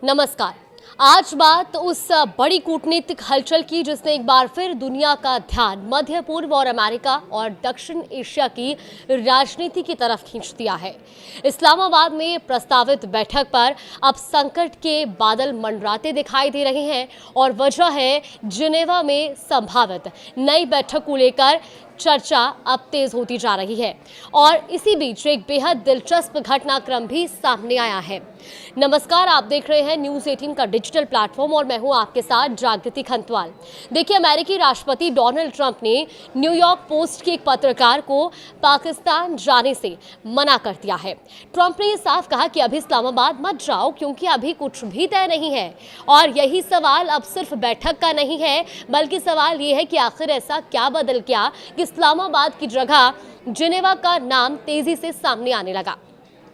नमस्कार। आज बात उस बड़ी कूटनीतिक हलचल की जिसने एक बार फिर दुनिया का ध्यान मध्य पूर्व और अमेरिका और दक्षिण एशिया की राजनीति की तरफ खींच दिया है। इस्लामाबाद में प्रस्तावित बैठक पर अब संकट के बादल मंडराते दिखाई दे रहे हैं और वजह है जिनेवा में संभावित नई बैठक को लेकर चर्चा अब तेज होती जा रही है और इसी बीच एक बेहद दिलचस्प घटनाक्रम भी सामने आया है। नमस्कार, आप देख रहे हैं न्यूज़ 18 का डिजिटल प्लेटफॉर्म और मैं हूं आपके साथ जागृति खंतवाल। देखिए, अमेरिकी राष्ट्रपति डोनाल्ड ट्रंप ने न्यूयॉर्क पोस्ट के एक पत्रकार को पाकिस्तान जाने से मना कर दिया है। ट्रंप ने यह साफ कहा कि अभी इस्लामाबाद मत जाओ क्योंकि अभी कुछ भी तय नहीं है और यही सवाल अब सिर्फ बैठक का नहीं है बल्कि सवाल ये है कि आखिर ऐसा क्या बदल गया कि इस्लामाबाद की जगह जिनेवा का नाम तेजी से सामने आने लगा।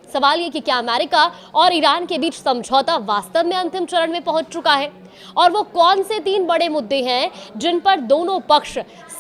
सवाल ये कि क्या अमेरिका और ईरान के बीच समझौता वास्तव में अंतिम चरण में पहुंच चुका है और वो कौन से 3 बड़े मुद्दे हैं जिन पर दोनों पक्ष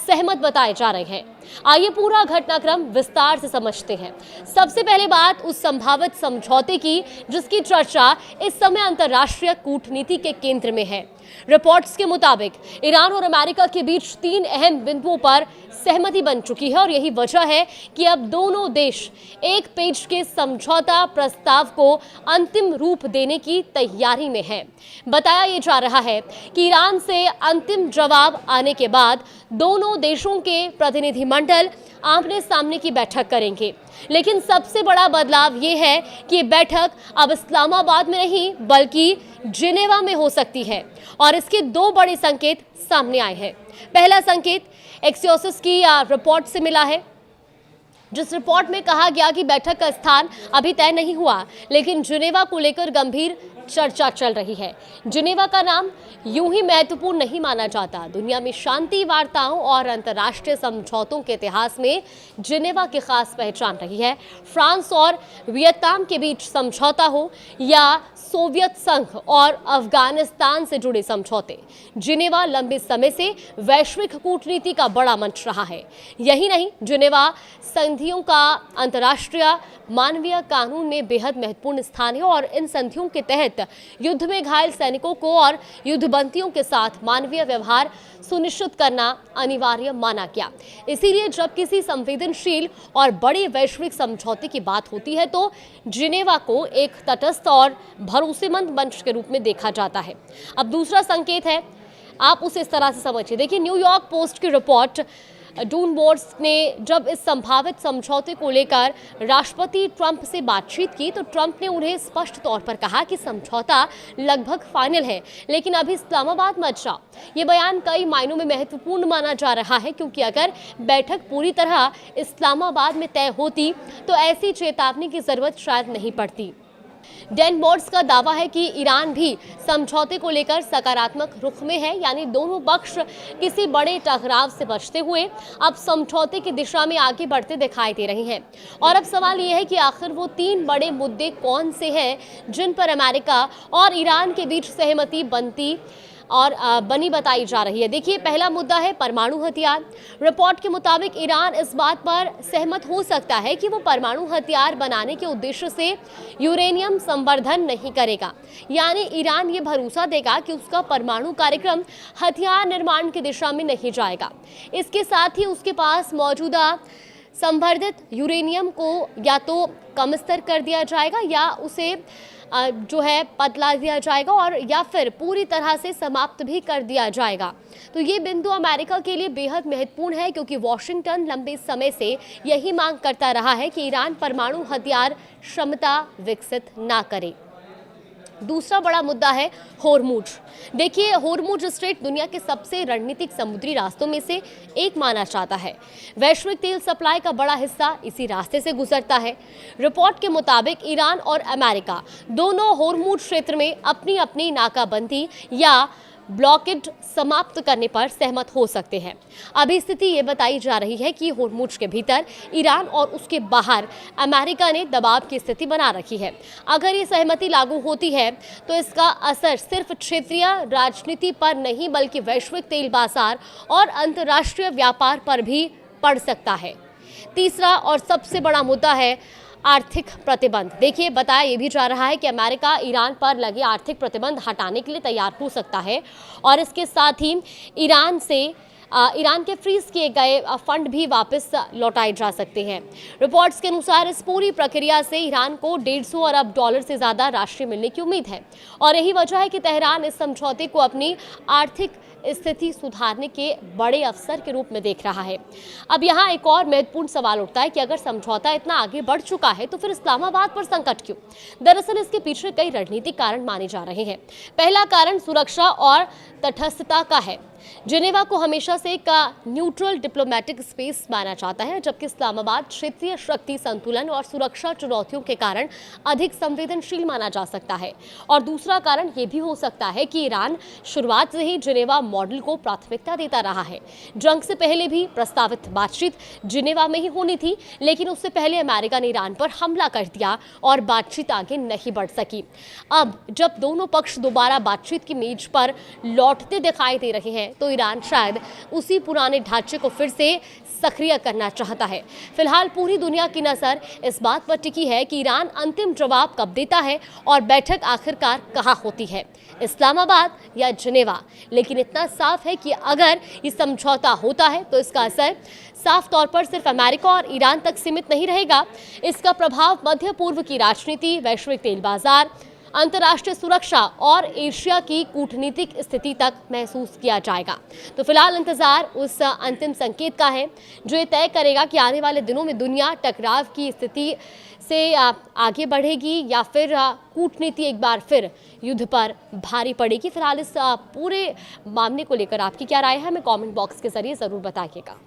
सहमत बताए जा रहे हैं। आइए पूरा घटनाक्रम विस्तार से समझते हैं। सबसे पहले बात उस संभावित समझौते की जिसकी चर्चा इस समय अंतर्राष्ट्रीय कूटनीति के केंद्र में है। रिपोर्ट्स के मुताबिक ईरान और अमेरिका के बीच 3 अहम बिंदुओं पर सहमति बन चुकी है और यही वजह है कि अब दोनों देश एक पेज के समझौता प्रस्ताव को अंतिम रूप देने की तैयारी में हैं। बताया यह जा रहा है कि ईरान से अंतिम जवाब आने के बाद दोनों देशों के प्रतिनिधिमंडल आमने सामने की बैठक करेंगे। लेकिन सबसे बड़ा बदलाव ये है कि बैठक अब इस्लामाबाद में नहीं बल्कि जिनेवा में हो सकती है और इसके 2 बड़े संकेत सामने आए हैं। पहला संकेत एक्सियोस की रिपोर्ट से मिला है, जिस रिपोर्ट में कहा गया कि बैठक का स्थान अभी तय नहीं हुआ लेकिन जिनेवा को लेकर गंभीर चर्चा चल रही है। जिनेवा का नाम यूं ही महत्वपूर्ण नहीं माना जाता। दुनिया में शांति वार्ताओं और अंतर्राष्ट्रीय समझौतों के इतिहास में जिनेवा की खास पहचान रही है। फ्रांस और वियतनाम के बीच समझौता हो या सोवियत संघ और अफगानिस्तान से जुड़े समझौते, जिनेवा लंबे समय से वैश्विक कूटनीति का बड़ा मंच रहा है। यही नहीं, जिनेवा संधियों का अंतर्राष्ट्रीय मानवीय कानून में बेहद महत्वपूर्ण स्थान है और इन संधियों के तहत युद्ध में घायल सैनिकों को और युद्धबंदियों के साथ मानवीय व्यवहार सुनिश्चित करना अनिवार्य माना गया। इसीलिए जब किसी संवेदनशील और बड़े वैश्विक समझौते की बात होती है तो जिनेवा को एक तटस्थ और भरोसेमंद मंच के रूप में देखा जाता है। अब दूसरा संकेत है, आप उसे इस तरह से समझिए। देखिए, न्यूयॉर्क पोस्ट की रिपोर्ट डून बोर्ड्स ने जब इस संभावित समझौते को लेकर राष्ट्रपति ट्रंप से बातचीत की तो ट्रंप ने उन्हें स्पष्ट तौर पर कहा कि समझौता लगभग फाइनल है लेकिन अभी इस्लामाबाद मत जाओ। ये बयान कई मायनों में महत्वपूर्ण माना जा रहा है क्योंकि अगर बैठक पूरी तरह इस्लामाबाद में तय होती तो ऐसी चेतावनी की जरूरत शायद नहीं पड़ती। डैन बोर्ड्स का दावा है कि ईरान भी समझौते को लेकर सकारात्मक रुख में है, यानी दोनों पक्ष किसी बड़े टकराव से बचते हुए अब समझौते की दिशा में आगे बढ़ते दिखाई दे रहे हैं। और अब सवाल यह है कि आखिर वो 3 बड़े मुद्दे कौन से हैं जिन पर अमेरिका और ईरान के बीच सहमति बनी बताई जा रही है। देखिए, पहला मुद्दा है परमाणु हथियार। रिपोर्ट के मुताबिक ईरान इस बात पर सहमत हो सकता है कि वो परमाणु हथियार बनाने के उद्देश्य से यूरेनियम संवर्धन नहीं करेगा, यानी ईरान ये भरोसा देगा कि उसका परमाणु कार्यक्रम हथियार निर्माण की दिशा में नहीं जाएगा। इसके साथ ही उसके पास मौजूदा संवर्धित यूरेनियम को या तो कम स्तर कर दिया जाएगा या उसे जो है पतला दिया जाएगा और या फिर पूरी तरह से समाप्त भी कर दिया जाएगा। तो ये बिंदु अमेरिका के लिए बेहद महत्वपूर्ण है क्योंकि वॉशिंगटन लंबे समय से यही मांग करता रहा है कि ईरान परमाणु हथियार क्षमता विकसित ना करे। दूसरा बड़ा मुद्दा है होर्मुज। देखिए, होर्मुज स्ट्रेट दुनिया के सबसे रणनीतिक समुद्री रास्तों में से एक माना जाता है। वैश्विक तेल सप्लाई का बड़ा हिस्सा इसी रास्ते से गुजरता है। रिपोर्ट के मुताबिक ईरान और अमेरिका दोनों होर्मुज क्षेत्र में अपनी अपनी नाकाबंदी या ब्लॉकेड समाप्त करने पर सहमत हो सकते हैं। अभी स्थिति ये बताई जा रही है कि होर्मुज के भीतर ईरान और उसके बाहर अमेरिका ने दबाव की स्थिति बना रखी है। अगर ये सहमति लागू होती है तो इसका असर सिर्फ क्षेत्रीय राजनीति पर नहीं बल्कि वैश्विक तेल बाजार और अंतर्राष्ट्रीय व्यापार पर भी पड़ सकता है। तीसरा और सबसे बड़ा मुद्दा है आर्थिक प्रतिबंध। देखिए, बताया ये भी जा रहा है कि अमेरिका ईरान पर लगे आर्थिक प्रतिबंध हटाने के लिए तैयार हो सकता है और इसके साथ ही ईरान के फ्रीज किए गए फंड भी वापस लौटाए जा सकते हैं। रिपोर्ट्स के अनुसार इस पूरी प्रक्रिया से ईरान को 150 अरब डॉलर से ज्यादा राशि मिलने की उम्मीद है और यही वजह है कि तेहरान इस समझौते को अपनी आर्थिक स्थिति सुधारने के बड़े अवसर के रूप में देख रहा है। अब यहाँ एक और महत्वपूर्ण सवाल उठता है कि अगर समझौता इतना आगे बढ़ चुका है तो फिर इस्लामाबाद पर संकट क्यों? दरअसल इसके पीछे कई रणनीतिक कारण माने जा रहे हैं। पहला कारण सुरक्षा और तटस्थता का है। जिनेवा को हमेशा से एक न्यूट्रल डिप्लोमेटिक स्पेस माना जाता है, जबकि इस्लामाबाद क्षेत्रीय शक्ति संतुलन और सुरक्षा चुनौतियों के कारण अधिक संवेदनशील माना जा सकता है। और दूसरा कारण यह भी हो सकता है कि ईरान शुरुआत से ही जिनेवा मॉडल को प्राथमिकता देता रहा है। जंग से पहले भी प्रस्तावित बातचीत जिनेवा में ही होनी थी, लेकिन उससे पहले अमेरिका ने ईरान पर हमला कर दिया और बातचीत आगे नहीं बढ़ सकी। अब जब दोनों पक्ष दोबारा बातचीत की मेज पर लौटते दिखाई दे रहे हैं तो ईरान शायद उसी पुराने ढांचे को फिर से सक्रिय करना चाहता है। फिलहाल पूरी दुनिया की नजर इस बात पर टिकी है कि ईरान अंतिम जवाब कब देता है और बैठक आखिरकार कहां होती है, इस्लामाबाद या जिनेवा। लेकिन इतना साफ है कि अगर ये समझौता होता है तो इसका असर साफ तौर पर सिर्फ अमेरिका और ईरान तक सीमित नहीं रहेगा। इसका प्रभाव मध्य पूर्व की राजनीति, वैश्विक तेल बाजार, अंतर्राष्ट्रीय सुरक्षा और एशिया की कूटनीतिक स्थिति तक महसूस किया जाएगा। तो फिलहाल इंतजार उस अंतिम संकेत का है जो ये तय करेगा कि आने वाले दिनों में दुनिया टकराव की स्थिति से आगे बढ़ेगी या फिर कूटनीति एक बार फिर युद्ध पर भारी पड़ेगी। फिलहाल इस पूरे मामले को लेकर आपकी क्या राय है, हमें कमेंट बॉक्स के जरिए जरूर बताइएगा।